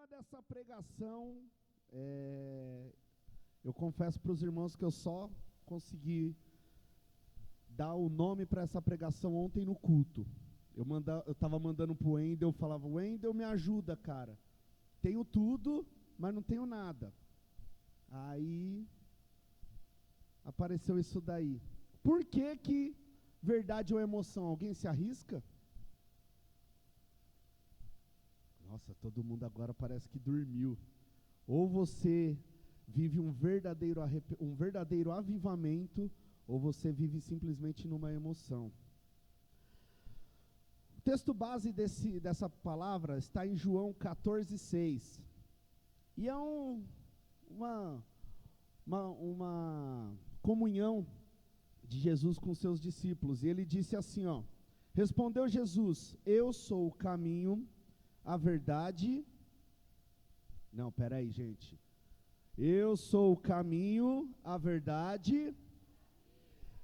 tema dessa pregação, eu confesso para os irmãos que eu só consegui dar o nome para essa pregação ontem no culto. Eu estava mandando para o Wendel, eu falava: Wendel, me ajuda, cara. Tenho tudo, mas não tenho nada. Aí apareceu isso daí. Por que verdade ou emoção? Alguém se arrisca? Nossa, todo mundo agora parece que dormiu. Ou você vive um verdadeiro avivamento, ou você vive simplesmente numa emoção. O texto base dessa palavra está em João 14:6. E é uma comunhão de Jesus com seus discípulos. E ele disse assim, ó: respondeu Jesus: eu sou o caminho, a verdade... Não, peraí, gente. Eu sou o caminho, a verdade...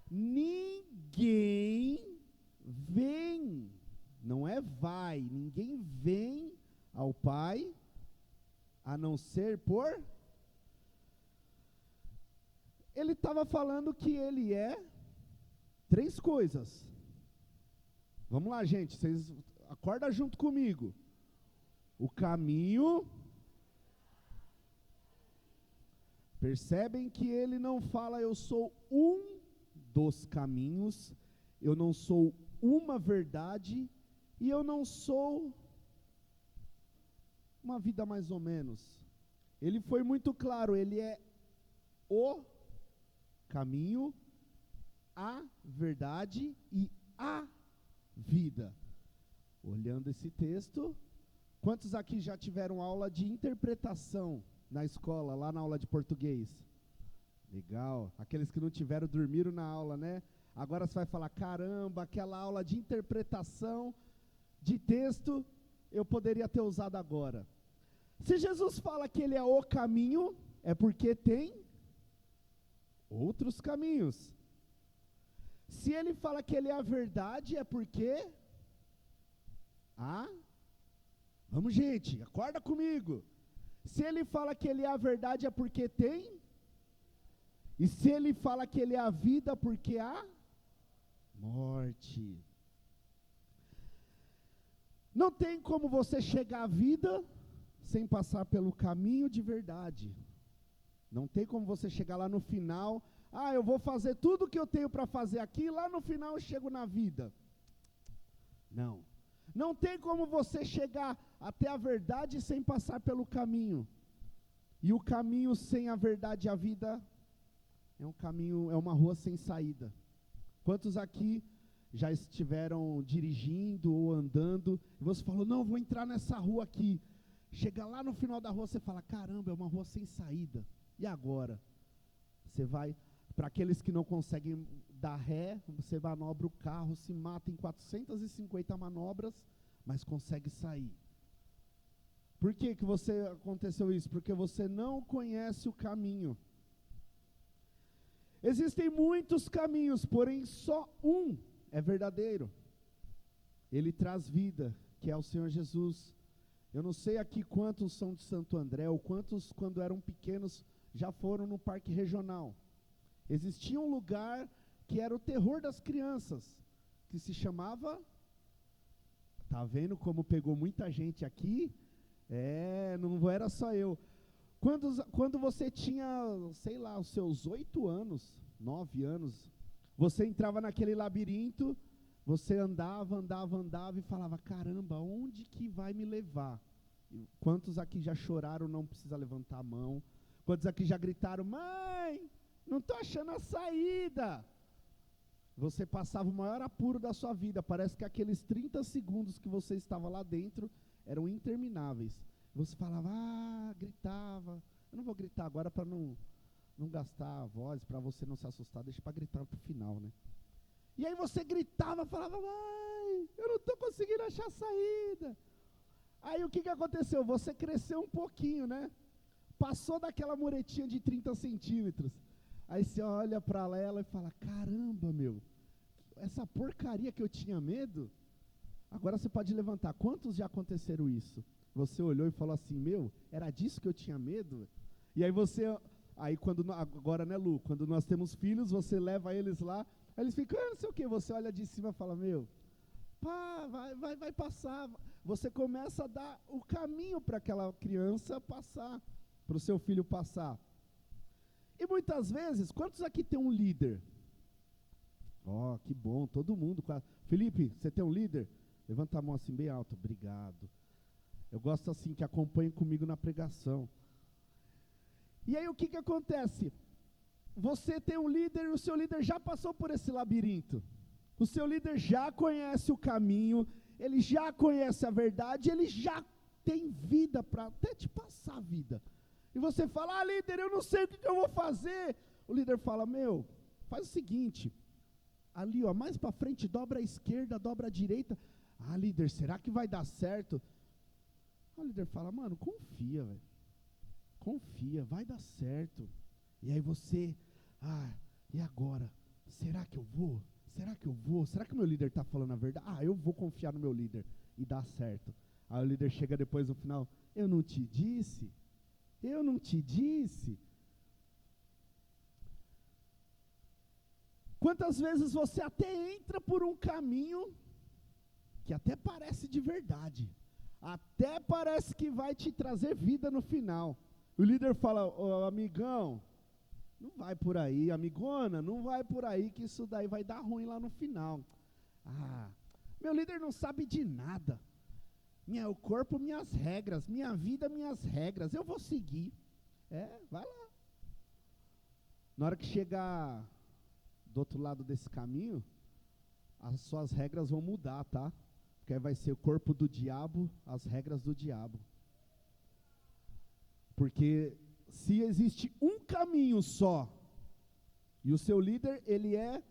Ninguém vem, não é vai, ninguém vem ao Pai, a não ser por... Ele estava falando que ele é 3 coisas. Vamos lá, gente, vocês acordam junto comigo. O caminho. Percebem que ele não fala eu sou um dos caminhos, eu não sou uma verdade e eu não sou uma vida mais ou menos. Ele foi muito claro, ele é o caminho, a verdade e a vida. Olhando esse texto, quantos aqui já tiveram aula de interpretação na escola, lá na aula de português? Legal. Aqueles que não tiveram, dormiram na aula, né? Agora você vai falar: caramba, aquela aula de interpretação de texto, eu poderia ter usado agora. Se Jesus fala que ele é o caminho, é porque tem outros caminhos. Se ele fala que ele é a verdade, é porque... Vamos, gente, acorda comigo. Se ele fala que ele é a verdade, é porque tem. E se ele fala que ele é a vida, porque há morte. Não tem como você chegar à vida sem passar pelo caminho de verdade. Não tem como você chegar lá no final: eu vou fazer tudo o que eu tenho para fazer aqui, e lá no final eu chego na vida. Não. Não tem como você chegar até a verdade sem passar pelo caminho. E o caminho sem a verdade e a vida é um caminho, é uma rua sem saída. Quantos aqui já estiveram dirigindo ou andando e você falou: não, vou entrar nessa rua aqui. Chega lá no final da rua, você fala: caramba, é uma rua sem saída. E agora? Você vai... Para aqueles que não conseguem dar ré, você manobra o carro, se mata em 450 manobras, mas consegue sair. Por que aconteceu isso? Porque você não conhece o caminho. Existem muitos caminhos, porém só um é verdadeiro. Ele traz vida, que é o Senhor Jesus. Eu não sei aqui quantos são de Santo André, ou quantos, quando eram pequenos, já foram no parque regional. Existia um lugar que era o terror das crianças, que se chamava... Tá vendo como pegou muita gente aqui? Não era só eu. Quando você tinha, sei lá, os seus 8 anos, 9 anos, você entrava naquele labirinto, você andava e falava: caramba, onde que vai me levar? Quantos aqui já choraram, não precisa levantar a mão? Quantos aqui já gritaram: mãe, não estou achando a saída? Você passava o maior apuro da sua vida. Parece que aqueles 30 segundos que você estava lá dentro eram intermináveis. Você falava, gritava. Eu não vou gritar agora para não gastar a voz, para você não se assustar, deixa para gritar para o final, né? E aí você gritava, falava: mãe, eu não estou conseguindo achar a saída. Aí o que aconteceu? Você cresceu um pouquinho, né? Passou daquela muretinha de 30 centímetros. Aí você olha para ela e fala: caramba, meu, essa porcaria que eu tinha medo, agora você pode levantar. Quantos já aconteceram isso? Você olhou e falou assim, era disso que eu tinha medo? E aí agora, né, Lu, quando nós temos filhos, você leva eles lá, aí eles ficam, não sei o quê, você olha de cima e fala, pá, vai passar. Você começa a dar o caminho para aquela criança passar, para o seu filho passar. E muitas vezes, quantos aqui tem um líder? Que bom, todo mundo. Felipe, você tem um líder? Levanta a mão assim bem alto, obrigado. Eu gosto assim, que acompanhem comigo na pregação. E aí o que acontece? Você tem um líder e o seu líder já passou por esse labirinto. O seu líder já conhece o caminho, ele já conhece a verdade, ele já tem vida para até te passar a vida. E você fala, líder, eu não sei o que eu vou fazer. O líder fala, faz o seguinte, ali mais para frente, dobra a esquerda, dobra a direita. Líder, será que vai dar certo? O líder fala, confia, velho. Confia, vai dar certo. E aí você, e agora? Será que eu vou? Será que eu vou? Será que o meu líder está falando a verdade? Eu vou confiar no meu líder e dá certo. Aí o líder chega depois no final, eu não te disse? Eu não te disse? Quantas vezes você até entra por um caminho que até parece de verdade, até parece que vai te trazer vida no final. O líder fala, amigão, não vai por aí, amigona, não vai por aí que isso daí vai dar ruim lá no final. Meu líder não sabe de nada. O corpo, minhas regras, minha vida, minhas regras, eu vou seguir. Vai lá. Na hora que chegar do outro lado desse caminho, as suas regras vão mudar, tá? Porque aí vai ser o corpo do diabo, as regras do diabo. Porque se existe um caminho só, e o seu líder, ele é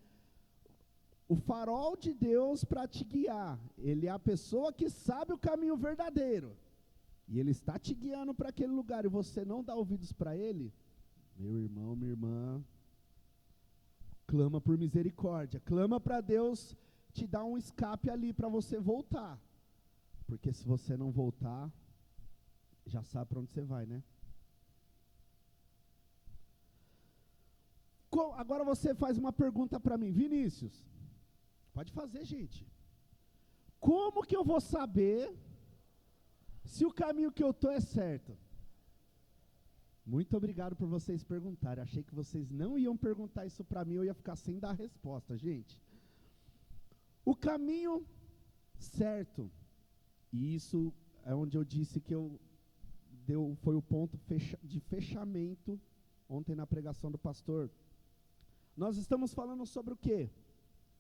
o farol de Deus para te guiar, ele é a pessoa que sabe o caminho verdadeiro, e ele está te guiando para aquele lugar, e você não dá ouvidos para ele, meu irmão, minha irmã, clama por misericórdia, clama para Deus te dar um escape ali para você voltar, porque se você não voltar, já sabe para onde você vai, né? Agora você faz uma pergunta para mim, Vinícius, pode fazer, gente, como que eu vou saber se o caminho que eu estou é certo? Muito obrigado por vocês perguntarem, achei que vocês não iam perguntar isso para mim, eu ia ficar sem dar a resposta, gente. O caminho certo, e isso é onde eu disse que foi o ponto de fechamento ontem na pregação do pastor. Nós estamos falando sobre o quê?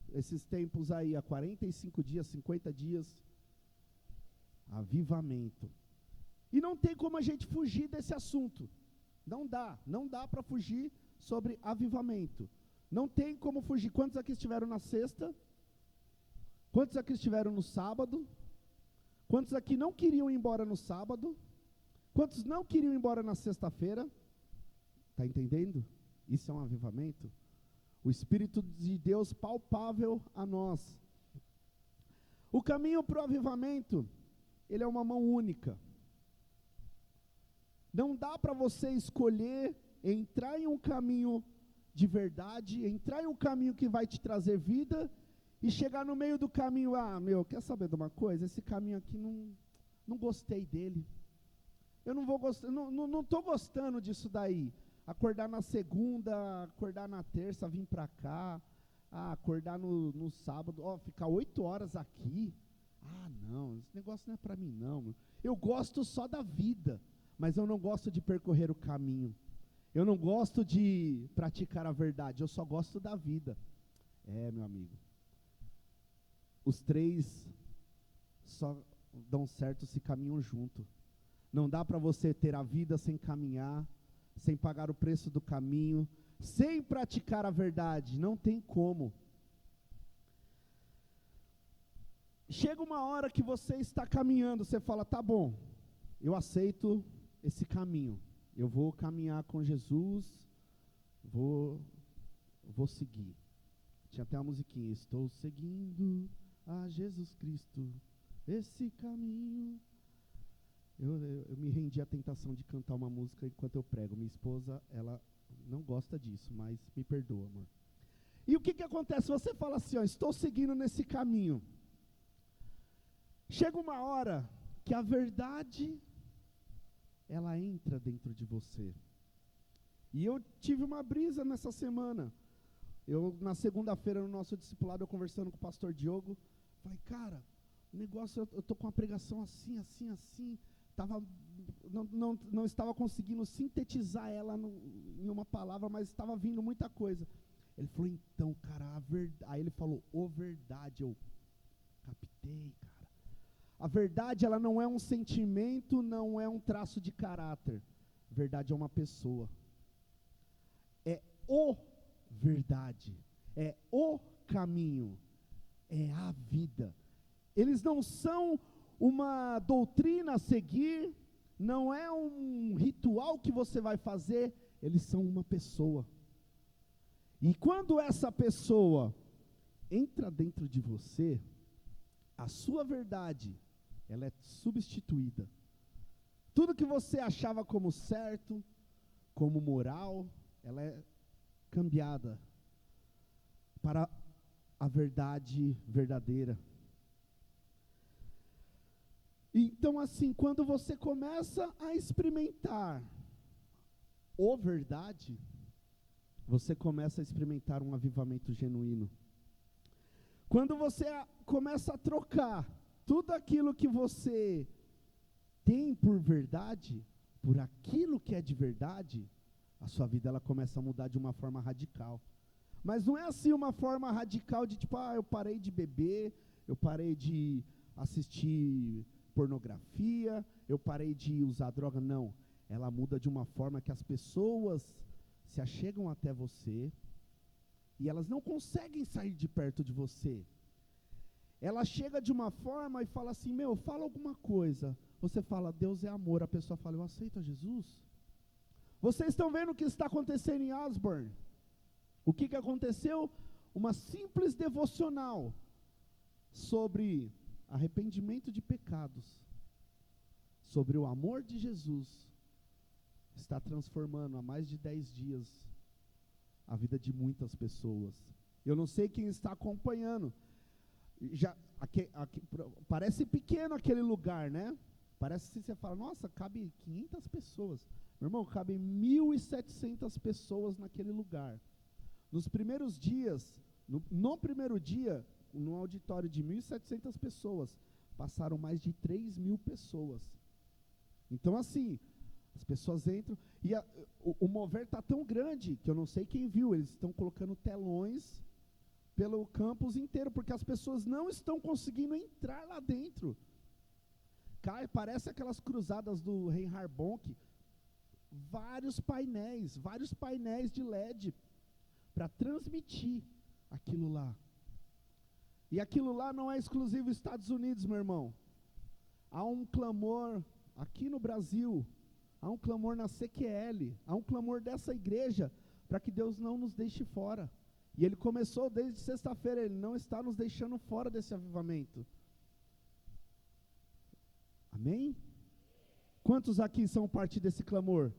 Esses tempos aí, há 45 dias, 50 dias, avivamento. E não tem como a gente fugir desse assunto. Não dá para fugir sobre avivamento. Não tem como fugir. Quantos aqui estiveram na sexta? Quantos aqui estiveram no sábado? Quantos aqui não queriam ir embora no sábado? Quantos não queriam ir embora na sexta-feira? Está entendendo? Isso é um avivamento? O Espírito de Deus palpável a nós. O caminho para o avivamento, ele é uma mão única. Não dá para você escolher entrar em um caminho de verdade, entrar em um caminho que vai te trazer vida, e chegar no meio do caminho, quer saber de uma coisa? Esse caminho aqui não gostei dele. Eu não estou gostando disso daí. Acordar na segunda, acordar na terça, vir para cá, acordar no sábado, ficar 8 horas aqui. Não, esse negócio não é para mim não. Eu gosto só da vida, mas eu não gosto de percorrer o caminho. Eu não gosto de praticar a verdade, eu só gosto da vida. Meu amigo, os três só dão certo se caminham junto. Não dá para você ter a vida sem caminhar, sem pagar o preço do caminho, sem praticar a verdade, não tem como. Chega uma hora que você está caminhando, você fala, tá bom, eu aceito esse caminho, eu vou caminhar com Jesus, vou seguir. Tinha até uma musiquinha, estou seguindo a Jesus Cristo, esse caminho. Eu me rendi à tentação de cantar uma música enquanto eu prego. Minha esposa, ela não gosta disso, mas me perdoa, amor. E o que acontece? Você fala assim, ó, estou seguindo nesse caminho. Chega uma hora que a verdade, ela entra dentro de você. E eu tive uma brisa nessa semana. Na segunda-feira, no nosso discipulado, eu conversando com o pastor Diogo, falei, cara, o negócio, eu estou com uma pregação assim, não estava conseguindo sintetizar ela em uma palavra, mas estava vindo muita coisa. Ele falou, então, cara, a verdade. Aí ele falou, verdade. Eu captei, cara. A verdade, ela não é um sentimento, não é um traço de caráter. A verdade é uma pessoa. É verdade. É o caminho. É a vida. Eles não são uma doutrina a seguir, não é um ritual que você vai fazer, eles são uma pessoa. E quando essa pessoa entra dentro de você, a sua verdade, ela é substituída. Tudo que você achava como certo, como moral, ela é cambiada para a verdade verdadeira. Então, assim, quando você começa a experimentar a verdade, você começa a experimentar um avivamento genuíno. Quando você começa a trocar tudo aquilo que você tem por verdade, por aquilo que é de verdade, a sua vida ela começa a mudar de uma forma radical. Mas não é assim uma forma radical de tipo, eu parei de beber, eu parei de assistir pornografia, eu parei de usar droga. Não, ela muda de uma forma que as pessoas se achegam até você e elas não conseguem sair de perto de você. Ela chega de uma forma e fala assim, fala alguma coisa. Você fala, Deus é amor. A pessoa fala, eu aceito a Jesus. Vocês estão vendo o que está acontecendo em Osborne? O que aconteceu? Uma simples devocional sobre arrependimento de pecados, sobre o amor de Jesus, está transformando há mais de 10 dias a vida de muitas pessoas. Eu não sei quem está acompanhando. Parece pequeno aquele lugar, né? Parece que você fala, nossa, cabe 500 pessoas. Meu irmão, cabem 1.700 pessoas naquele lugar. Nos primeiros dias, no primeiro dia, num auditório de 1.700 pessoas, passaram mais de 3.000 pessoas. Então, assim, as pessoas entram, e o mover está tão grande, que eu não sei quem viu, eles estão colocando telões pelo campus inteiro, porque as pessoas não estão conseguindo entrar lá dentro. Parece aquelas cruzadas do Reinhard Bonk, vários painéis de LED, para transmitir aquilo lá. E aquilo lá não é exclusivo dos Estados Unidos, meu irmão. Há um clamor aqui no Brasil, há um clamor na CQL, há um clamor dessa igreja, para que Deus não nos deixe fora. E Ele começou desde sexta-feira, Ele não está nos deixando fora desse avivamento. Amém? Quantos aqui são parte desse clamor?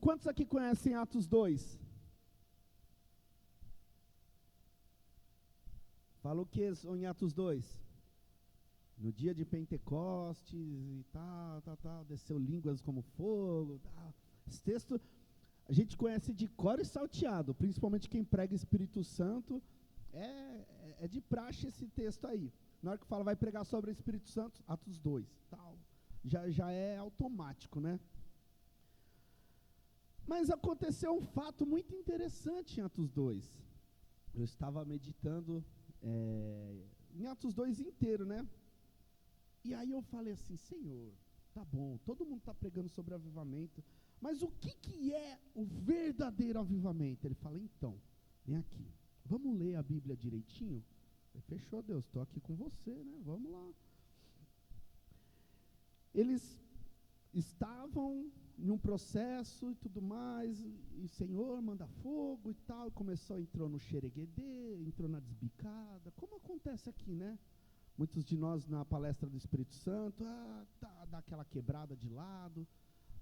Quantos aqui conhecem Atos 2? Fala o que em Atos 2? No dia de Pentecostes e tal, desceu línguas como fogo, tal. Esse texto a gente conhece de cor e salteado, principalmente quem prega Espírito Santo, é de praxe esse texto aí. Na hora que fala, vai pregar sobre o Espírito Santo, Atos 2, tal. Já é automático, né? Mas aconteceu um fato muito interessante em Atos 2. Eu estava meditando em Atos 2 inteiro, né? E aí eu falei assim, Senhor, tá bom, todo mundo está pregando sobre avivamento, mas o que é o verdadeiro avivamento? Ele fala, então, vem aqui, vamos ler a Bíblia direitinho? Eu falei, fechou, Deus, estou aqui com você, né? Vamos lá. Eles estavam num processo e tudo mais, e Senhor manda fogo e tal, entrou no xereguedê, entrou na desbicada, como acontece aqui, né? Muitos de nós na palestra do Espírito Santo, dá aquela quebrada de lado,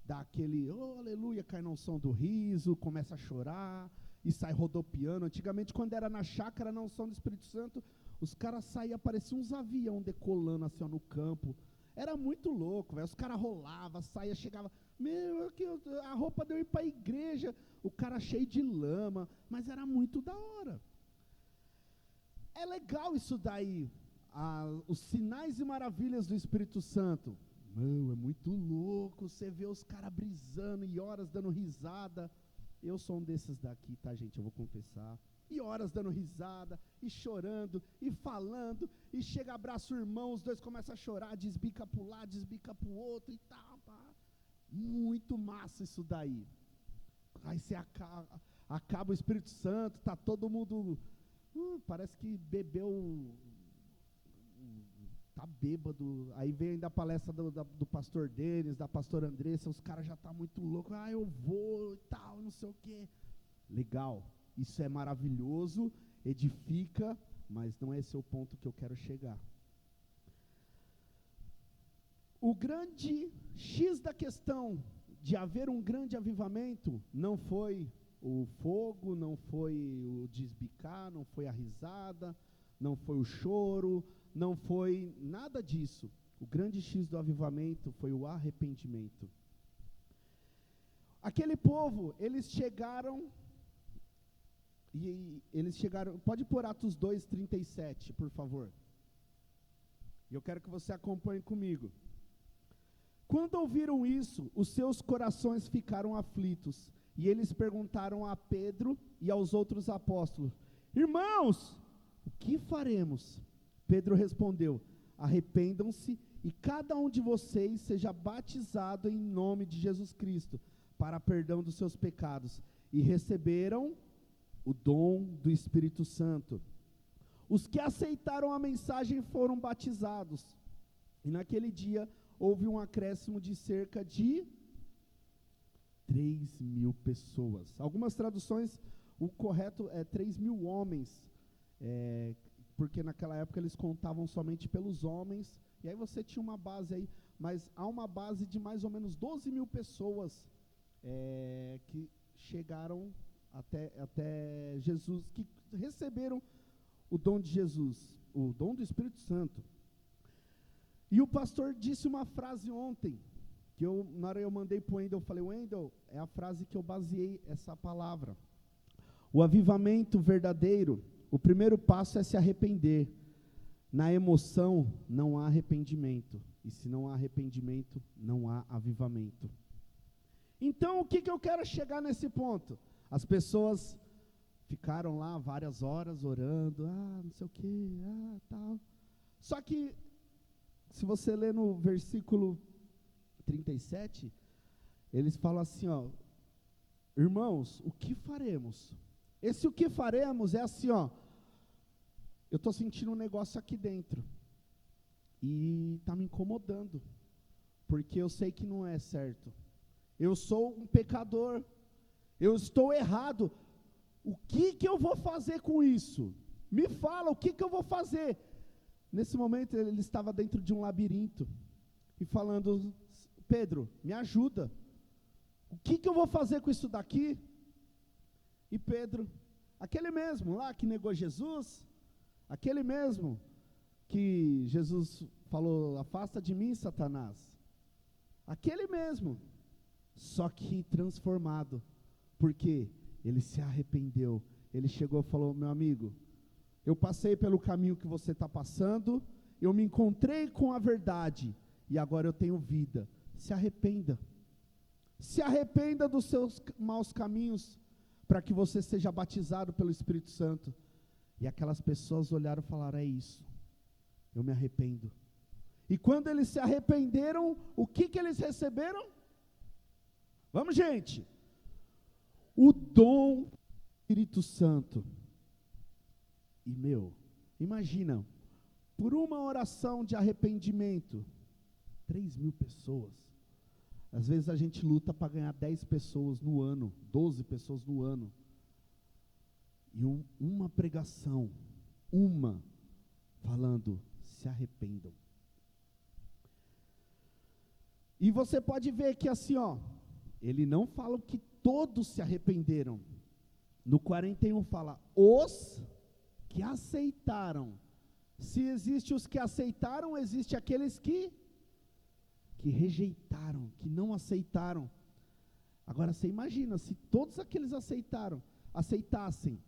dá aquele, oh, aleluia, cai na unção do riso, começa a chorar e sai rodopiando. Antigamente, quando era na chácara, na unção do Espírito Santo, os caras saíam, pareciam uns aviões decolando assim, ó, no campo. Era muito louco, velho. Os caras rolavam, saía, chegava, a roupa deu ir para a igreja, o cara cheio de lama, mas era muito da hora. É legal isso daí, os sinais e maravilhas do Espírito Santo. Meu, é muito louco, você vê os caras brisando e horas dando risada. Eu sou um desses daqui, tá, gente? Eu vou confessar. E horas dando risada, e chorando, e falando, e chega, abraça o irmão, os dois começam a chorar, desbica para um lado, desbica para o outro e tal, pá. Muito massa isso daí. Aí você acaba o Espírito Santo, tá todo mundo, parece que bebeu, tá bêbado. Aí vem ainda a palestra do pastor Denis, da pastora Andressa, os caras já tá muito loucos, eu vou e tal, não sei o quê. Legal. Isso é maravilhoso, edifica, mas não é esse o ponto que eu quero chegar. O grande X da questão de haver um grande avivamento não foi o fogo, não foi o desbicar, não foi a risada, não foi o choro, não foi nada disso. O grande X do avivamento foi o arrependimento. Aquele povo, eles chegaram, pode pôr Atos 2:37, por favor. E eu quero que você acompanhe comigo. Quando ouviram isso, os seus corações ficaram aflitos, e eles perguntaram a Pedro e aos outros apóstolos: irmãos, o que faremos? Pedro respondeu: arrependam-se e cada um de vocês seja batizado em nome de Jesus Cristo, para perdão dos seus pecados, e receberam o dom do Espírito Santo. Os que aceitaram a mensagem foram batizados, e naquele dia houve um acréscimo de cerca de 3.000 pessoas. Algumas traduções, o correto é 3.000 homens, porque naquela época eles contavam somente pelos homens, e aí você tinha uma base aí, mas há uma base de mais ou menos 12.000 pessoas que chegaram até Jesus, que receberam o dom de Jesus, o dom do Espírito Santo. E o pastor disse uma frase ontem, que na hora eu mandei para o Wendel, eu falei: Wendel, é a frase que eu baseei essa palavra. O avivamento verdadeiro, o primeiro passo é se arrepender. Na emoção não há arrependimento, e se não há arrependimento, não há avivamento. Então, o que eu quero chegar nesse ponto? As pessoas ficaram lá várias horas orando, não sei o que, tal. Só que, se você ler no versículo 37, eles falam assim, irmãos, o que faremos? Esse o que faremos é assim, eu estou sentindo um negócio aqui dentro, e está me incomodando, porque eu sei que não é certo. Eu sou um pecador, eu estou errado. O que eu vou fazer com isso? Me fala, o que eu vou fazer? Nesse momento ele estava dentro de um labirinto e falando: Pedro, me ajuda. O que eu vou fazer com isso daqui? E Pedro, aquele mesmo lá que negou Jesus, aquele mesmo que Jesus falou: afasta de mim, Satanás. Aquele mesmo, só que transformado, porque ele se arrependeu. Ele chegou e falou: meu amigo, eu passei pelo caminho que você está passando, eu me encontrei com a verdade, e agora eu tenho vida. Se arrependa. Se arrependa dos seus maus caminhos, para que você seja batizado pelo Espírito Santo. E aquelas pessoas olharam e falaram: é isso, eu me arrependo. E quando eles se arrependeram, o que eles receberam? Vamos, gente. O dom do Espírito Santo. E imagina, por uma oração de arrependimento, 3.000 pessoas. Às vezes a gente luta para ganhar 10 pessoas no ano, 12 pessoas no ano. E uma pregação, falando: se se arrependam. E você pode ver que assim, ele não fala que todos se arrependeram. No 41 fala, os que aceitaram. Se existe os que aceitaram, existe aqueles que rejeitaram, que não aceitaram. Agora você imagina, se todos aqueles aceitassem,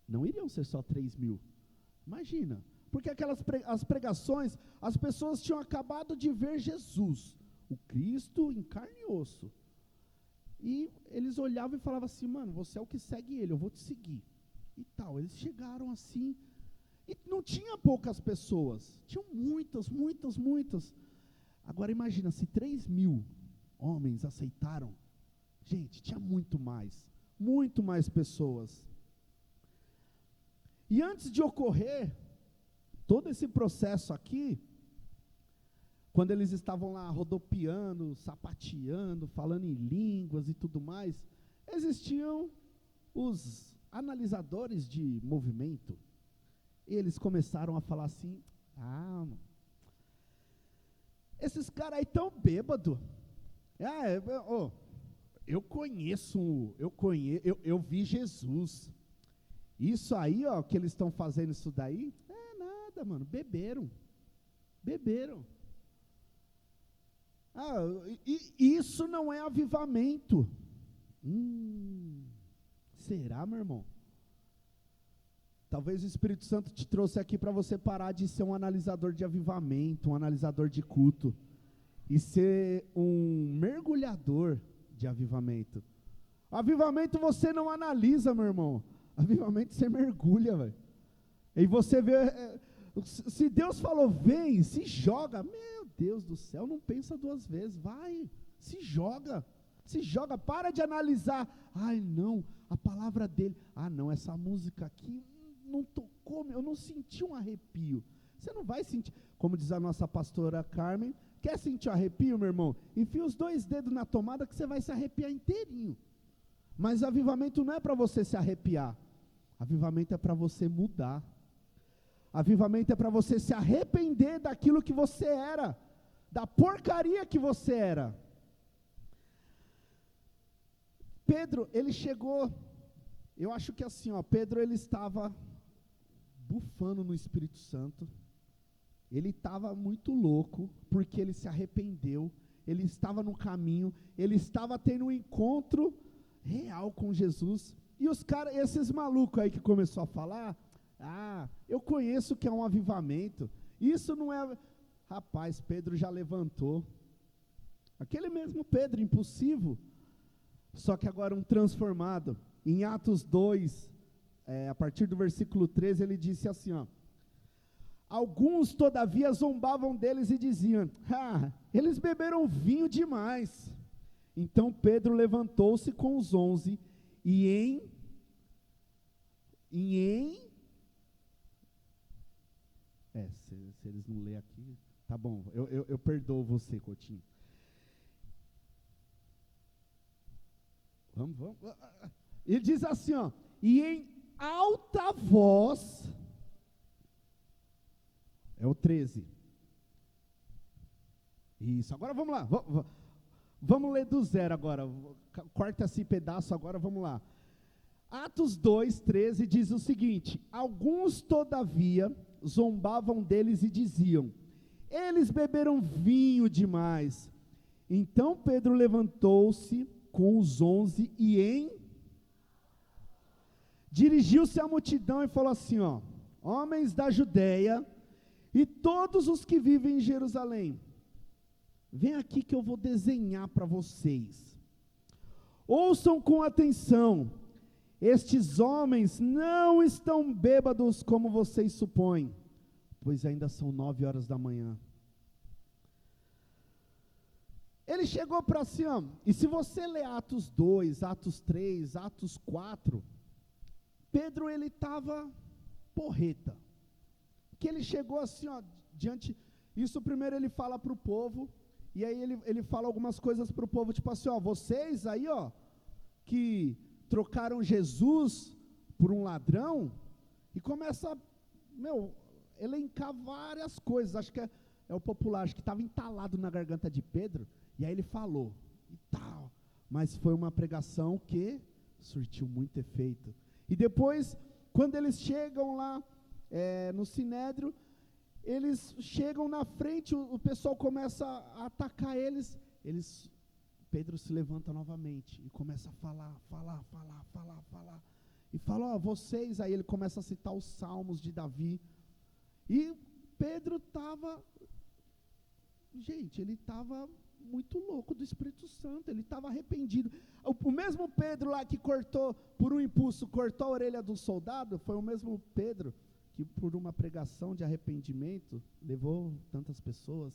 não iriam ser só 3.000. Imagina, porque as pregações, as pessoas tinham acabado de ver Jesus, o Cristo em carne e osso. E eles olhavam e falavam assim, mano, você é o que segue ele, eu vou te seguir. E tal, eles chegaram assim, e não tinha poucas pessoas, tinham muitas. Agora imagina, se 3.000 homens aceitaram, gente, tinha muito mais pessoas. E antes de ocorrer todo esse processo aqui, quando eles estavam lá rodopiando, sapateando, falando em línguas e tudo mais, existiam os analisadores de movimento. E eles começaram a falar assim, esses caras aí tão bêbados. Eu vi Jesus. Isso aí, que eles estão fazendo isso daí, é nada, mano, beberam. Isso não é avivamento. Será, meu irmão? Talvez o Espírito Santo te trouxe aqui para você parar de ser um analisador de avivamento, um analisador de culto, e ser um mergulhador de avivamento. Avivamento você não analisa, meu irmão. Avivamento você mergulha, velho. E você vê, se Deus falou, vem, se joga, meu Deus do céu, não pensa duas vezes, vai, se joga, para de analisar, não, a palavra dele, não, essa música aqui, não tocou, eu não senti um arrepio. Você não vai sentir, como diz a nossa pastora Carmen, quer sentir um arrepio, meu irmão? Enfia os 2 dedos na tomada que você vai se arrepiar inteirinho. Mas avivamento não é para você se arrepiar, avivamento é para você mudar. Avivamento é para você se arrepender daquilo que você era, da porcaria que você era. Pedro, ele chegou, eu acho que assim, Pedro ele estava bufando no Espírito Santo, ele estava muito louco, porque ele se arrependeu, ele estava no caminho, ele estava tendo um encontro real com Jesus, e os caras, esses malucos aí que começou a falar, eu conheço que é um avivamento, isso não é, rapaz, Pedro já levantou, aquele mesmo Pedro impulsivo, só que agora um transformado. Em Atos 2, a partir do versículo 13, ele disse assim, alguns todavia zombavam deles e diziam, eles beberam vinho demais. Então Pedro levantou-se com os 11 e se eles não lerem aqui, tá bom, eu perdoo você, Coutinho. Vamos. Ele diz assim, e em alta voz, é o 13. Isso, agora vamos lá, vamos ler do 0 agora, corta esse pedaço agora, vamos lá. Atos 2, 13 diz o seguinte, alguns todavia zombavam deles e diziam, eles beberam vinho demais. Então Pedro levantou-se com os 11 e dirigiu-se à multidão e falou assim, homens da Judeia e todos os que vivem em Jerusalém, vem aqui que eu vou desenhar para vocês. Ouçam com atenção, estes homens não estão bêbados como vocês supõem, pois ainda são 9 horas da manhã. Ele chegou para assim, e se você ler Atos 2, Atos 3, Atos 4, Pedro ele estava porreta, que ele chegou assim, diante, isso primeiro ele fala para o povo, e aí ele fala algumas coisas para o povo, tipo assim, vocês aí, que trocaram Jesus por um ladrão, e começa, elencar várias coisas. Acho que é o popular, acho que estava entalado na garganta de Pedro, e aí ele falou, e tal. Mas foi uma pregação que surtiu muito efeito. E depois, quando eles chegam lá no Sinédrio, eles chegam na frente, o pessoal começa a atacar eles. Pedro se levanta novamente e começa a falar. E fala, vocês, aí ele começa a citar os salmos de Davi. E Pedro estava, ele estava muito louco do Espírito Santo, ele estava arrependido. O mesmo Pedro lá que cortou, por um impulso, cortou a orelha do soldado, foi o mesmo Pedro que por uma pregação de arrependimento, levou tantas pessoas.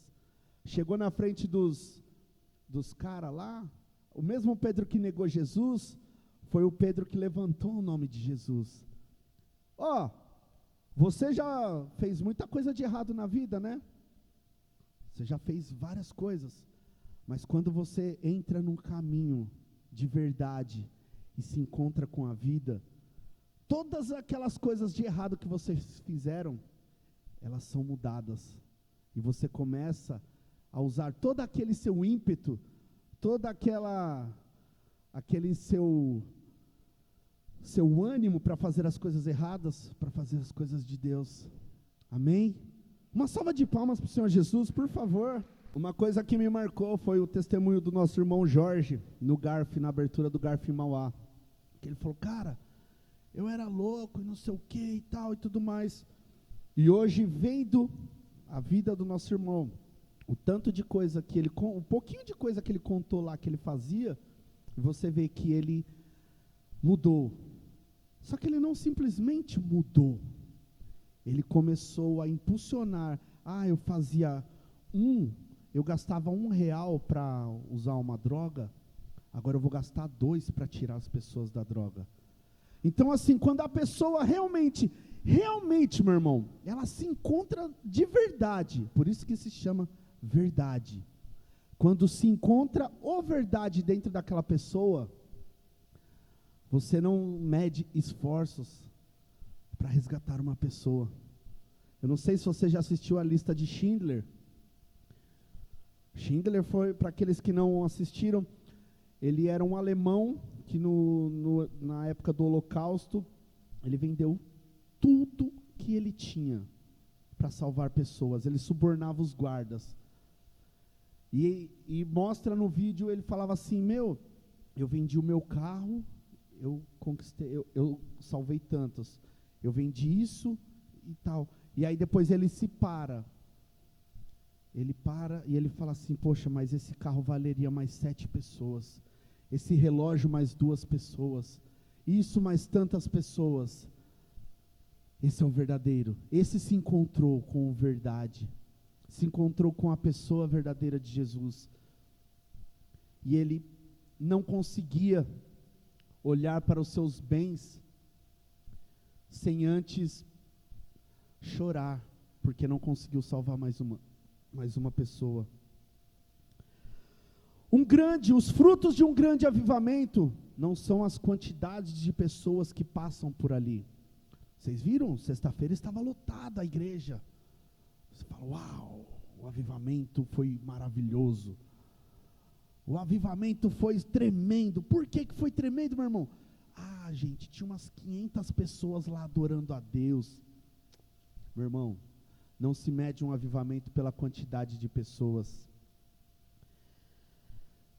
Chegou na frente dos caras lá, o mesmo Pedro que negou Jesus, foi o Pedro que levantou o nome de Jesus. Você já fez muita coisa de errado na vida, né? Você já fez várias coisas, mas quando você entra num caminho de verdade e se encontra com a vida, todas aquelas coisas de errado que vocês fizeram, elas são mudadas, e você começa a usar todo aquele seu ímpeto, toda aquele seu ânimo para fazer as coisas erradas, para fazer as coisas de Deus. Amém? Uma salva de palmas para o Senhor Jesus, por favor. Uma coisa que me marcou foi o testemunho do nosso irmão Jorge, no Garf, na abertura do Garf em Mauá. Que ele falou, cara, eu era louco e não sei o que e tal e tudo mais. E hoje, vendo a vida do nosso irmão, o tanto de coisa que ele, um pouquinho de coisa que ele contou lá, que ele fazia, você vê que ele mudou. Só que ele não simplesmente mudou. Ele começou a impulsionar. Eu gastava R$1 para usar uma droga, agora eu vou gastar 2 para tirar as pessoas da droga. Então assim, quando a pessoa realmente, meu irmão, ela se encontra de verdade, por isso que se chama verdade. Quando se encontra a verdade dentro daquela pessoa, você não mede esforços para resgatar uma pessoa. Eu não sei se você já assistiu a lista de Schindler. Schindler foi, para aqueles que não assistiram, ele era um alemão que na época do Holocausto, ele vendeu tudo que ele tinha para salvar pessoas. Ele subornava os guardas. E mostra no vídeo, ele falava assim, eu vendi o meu carro, eu salvei tantos, eu vendi isso e tal. E aí depois ele para e ele fala assim, poxa, mas esse carro valeria mais 7 pessoas, esse relógio mais 2 pessoas, isso mais tantas pessoas. Esse é o verdadeiro, esse se encontrou com a verdade, se encontrou com a pessoa verdadeira de Jesus, e ele não conseguia olhar para os seus bens sem antes chorar, porque não conseguiu salvar mais uma pessoa. Os frutos de um grande avivamento não são as quantidades de pessoas que passam por ali. Vocês viram? Sexta-feira estava lotada a igreja. Você fala, uau, o avivamento foi maravilhoso. O avivamento foi tremendo. Por que foi tremendo, meu irmão? Gente, tinha umas 500 pessoas lá adorando a Deus. Meu irmão, não se mede um avivamento pela quantidade de pessoas.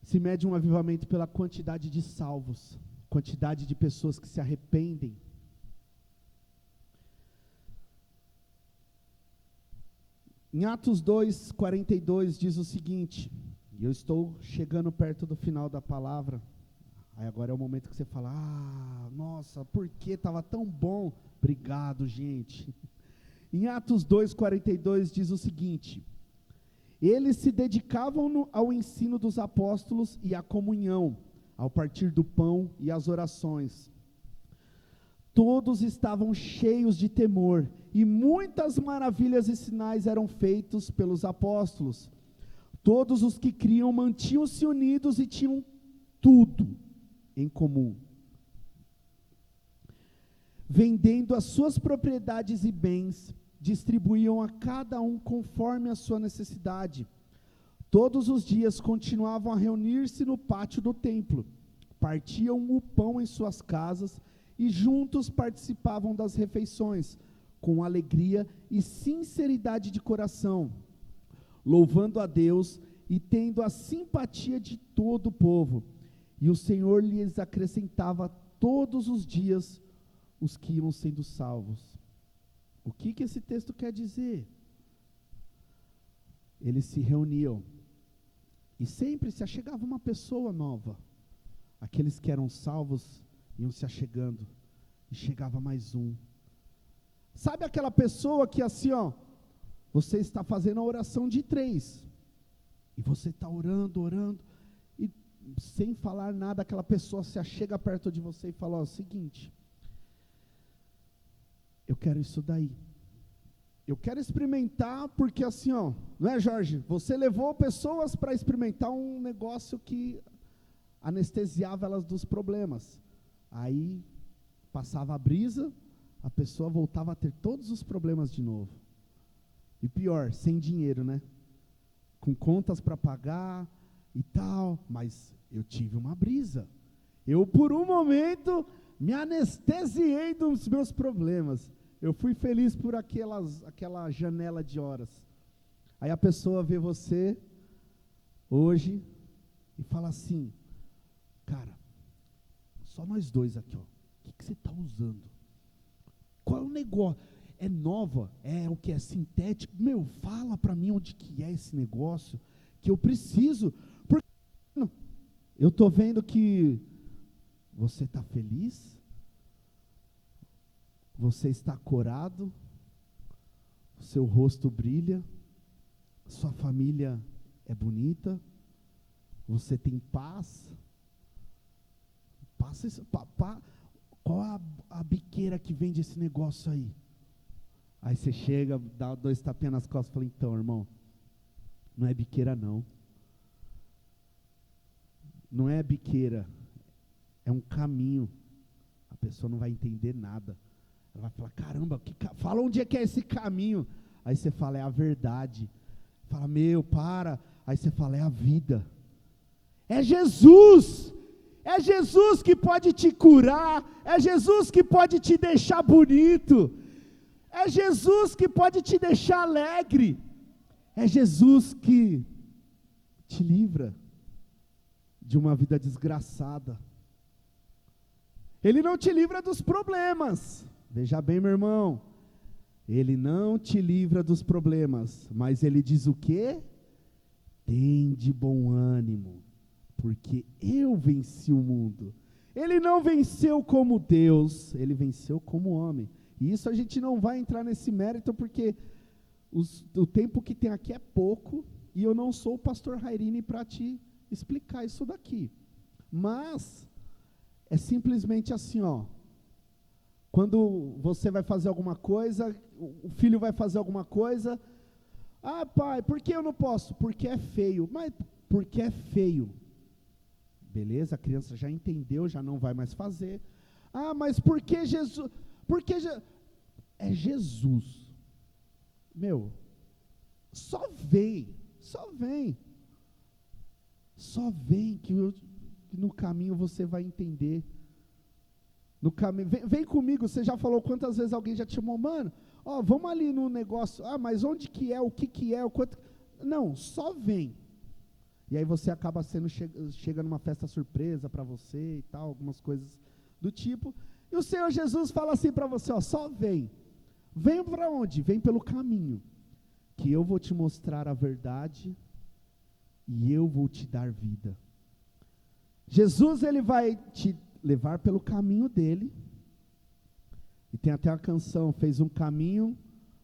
Se mede um avivamento pela quantidade de salvos, quantidade de pessoas que se arrependem. Em Atos 2:42 diz o seguinte, e eu estou chegando perto do final da palavra, aí agora é o momento que você fala, nossa, por que estava tão bom? Obrigado, gente. Em Atos 2:42 diz o seguinte, eles se dedicavam ao ensino dos apóstolos e à comunhão, ao partir do pão e às orações. Todos estavam cheios de temor, e muitas maravilhas e sinais eram feitos pelos apóstolos. Todos os que criam mantinham-se unidos e tinham tudo em comum. Vendendo as suas propriedades e bens, distribuíam a cada um conforme a sua necessidade. Todos os dias continuavam a reunir-se no pátio do templo, partiam o pão em suas casas e juntos participavam das refeições, com alegria e sinceridade de coração, louvando a Deus e tendo a simpatia de todo o povo. E o Senhor lhes acrescentava todos os dias os que iam sendo salvos. O que esse texto quer dizer? Eles se reuniam e sempre se achegava uma pessoa nova. Aqueles que eram salvos iam se achegando e chegava mais um. Sabe aquela pessoa que assim, você está fazendo a oração de 3 e você está orando e sem falar nada, aquela pessoa se achega perto de você e fala, o seguinte, eu quero isso daí. Eu quero experimentar, porque assim, não é, Jorge? Você levou pessoas para experimentar um negócio que anestesiava elas dos problemas. Aí passava a brisa, a pessoa voltava a ter todos os problemas de novo. E pior, sem dinheiro, né? Com contas para pagar e tal, mas eu tive uma brisa. Eu, por um momento, me anestesiei dos meus problemas. Eu fui feliz por aquela janela de horas. Aí a pessoa vê você hoje e fala assim, cara, só nós dois aqui, o que você está usando? Qual é o negócio? É nova? É o que? É sintético? Fala para mim onde que é esse negócio, que eu preciso. Porque eu estou vendo que você está feliz, você está corado, o seu rosto brilha, sua família é bonita, você tem paz. Qual a biqueira que vende esse negócio aí? Aí você chega, dá 2 tapinhas nas costas e fala, então, irmão, não é biqueira não. Não é biqueira, é um caminho. A pessoa não vai entender nada. Ela vai falar, caramba, fala onde é que é esse caminho. Aí você fala, é a verdade. Fala, para. Aí você fala, é a vida. É Jesus. É Jesus que pode te curar. É Jesus que pode te deixar bonito. É Jesus que pode te deixar alegre. É Jesus que te livra de uma vida desgraçada. Ele não te livra dos problemas. Veja bem, meu irmão. Ele não te livra dos problemas, mas ele diz o quê? Tem de bom ânimo, porque eu venci o mundo. Ele não venceu como Deus, ele venceu como homem. E isso a gente não vai entrar nesse mérito, porque o tempo que tem aqui é pouco, e eu não sou o pastor Rairini para te explicar isso daqui. Mas é simplesmente assim, quando você vai fazer alguma coisa, o filho vai fazer alguma coisa, pai, por que eu não posso? Porque é feio. Mas porque é feio. Beleza, a criança já entendeu, já não vai mais fazer. Mas por que Jesus? É Jesus. Só vem que no caminho você vai entender. No caminho, vem comigo, você já falou quantas vezes alguém já te chamou, mano, vamos ali no negócio, mas onde que é, o que é, o quanto, não, só vem. E aí você acaba chega numa festa surpresa para você e tal, algumas coisas do tipo, e o Senhor Jesus fala assim para você, só vem. Vem para onde? Vem pelo caminho, que eu vou te mostrar a verdade e eu vou te dar vida. Jesus, ele vai te levar pelo caminho dele, e tem até a canção, fez um caminho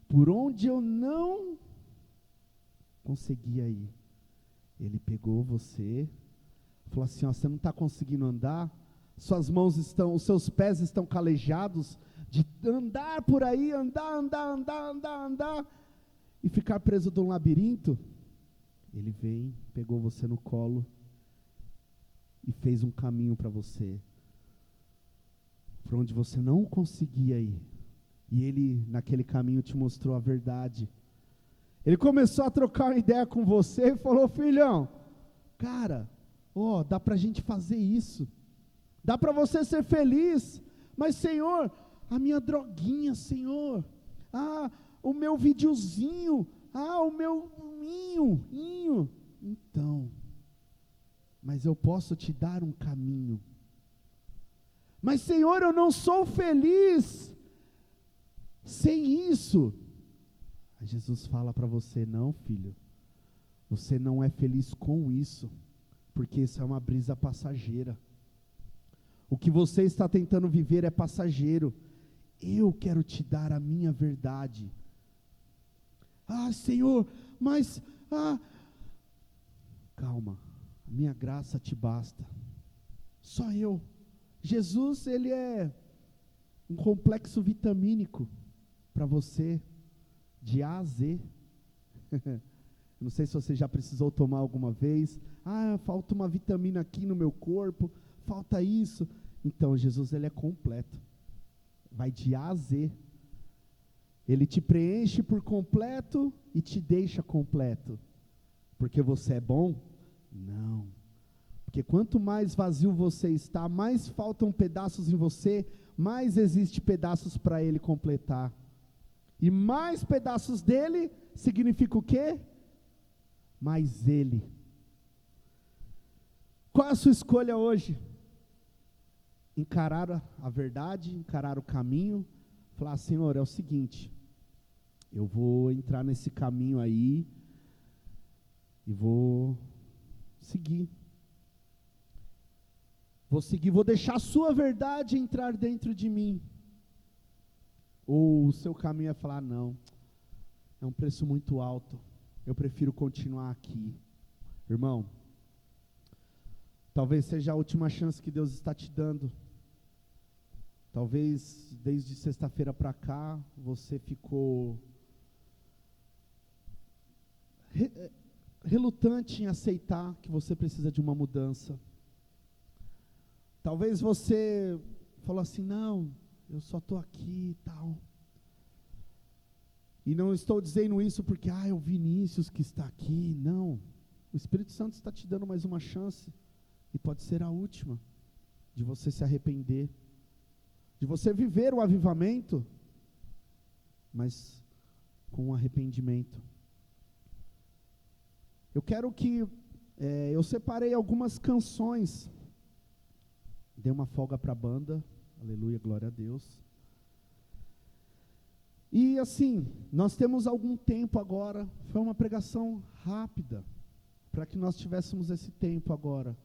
por onde eu não conseguia ir. Ele pegou você, falou assim, você não está conseguindo andar, os seus pés estão calejados, de andar por aí, andar, e ficar preso num labirinto. Ele vem, pegou você no colo, e fez um caminho para você, para onde você não conseguia ir. E Ele, naquele caminho, te mostrou a verdade. Ele começou a trocar uma ideia com você e falou: filhão, cara, dá para a gente fazer isso. Dá para você ser feliz. Mas, Senhor, a minha droguinha, Senhor. O meu videozinho. O meu inho. Então, mas eu posso te dar um caminho. Mas, Senhor, eu não sou feliz sem isso. Aí Jesus fala para você: não, filho, você não é feliz com isso, porque isso é uma brisa passageira. O que você está tentando viver é passageiro. Eu quero te dar a minha verdade. Senhor, mas calma, a minha graça te basta. Só eu. Jesus, ele é um complexo vitamínico para você, de A a Z. Não sei se você já precisou tomar alguma vez. Falta uma vitamina aqui no meu corpo, falta isso. Então, Jesus, ele é completo. Vai de A a Z. Ele te preenche por completo e te deixa completo. Porque você é bom? Não. Porque quanto mais vazio você está, mais faltam pedaços em você, mais existe pedaços para ele completar. E mais pedaços dele significa o quê? Mais ele. Qual é a sua escolha hoje? Encarar a verdade, encarar o caminho, falar: Senhor, é o seguinte, eu vou entrar nesse caminho aí e vou seguir. Vou deixar a sua verdade entrar dentro de mim. Ou o seu caminho é falar: não, é um preço muito alto, eu prefiro continuar aqui. Irmão, talvez seja a última chance que Deus está te dando. Talvez desde sexta-feira para cá você ficou relutante em aceitar que você precisa de uma mudança. Talvez você falou assim: não, eu só estou aqui e tal. E não estou dizendo isso porque, é o Vinícius que está aqui. Não, o Espírito Santo está te dando mais uma chance. E pode ser a última, de você se arrepender, de você viver o avivamento, mas com arrependimento. Eu quero que, eu separei algumas canções, dei uma folga para a banda, aleluia, glória a Deus. E assim, nós temos algum tempo agora, foi uma pregação rápida, para que nós tivéssemos esse tempo agora.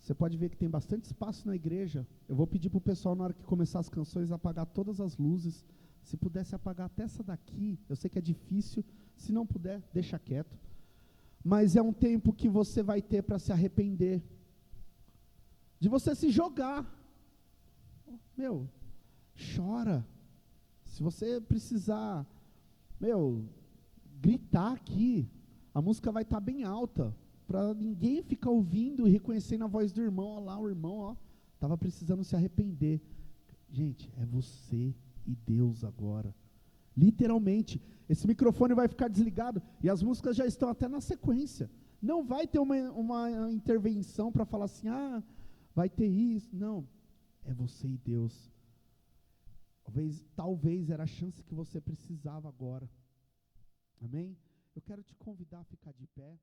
Você pode ver que tem bastante espaço na igreja. Eu vou pedir para o pessoal, na hora que começar as canções, apagar todas as luzes. Se pudesse apagar até essa daqui, eu sei que é difícil, se não puder, deixa quieto. Mas é um tempo que você vai ter para se arrepender, de você se jogar. Chora. Se você precisar, gritar aqui, a música vai estar bem alta, para ninguém ficar ouvindo e reconhecendo a voz do irmão. Olha lá, o irmão, estava precisando se arrepender. Gente, é você e Deus agora. Literalmente, esse microfone vai ficar desligado e as músicas já estão até na sequência. Não vai ter uma intervenção para falar assim: vai ter isso. Não, é você e Deus. Talvez era a chance que você precisava agora. Amém? Eu quero te convidar a ficar de pé.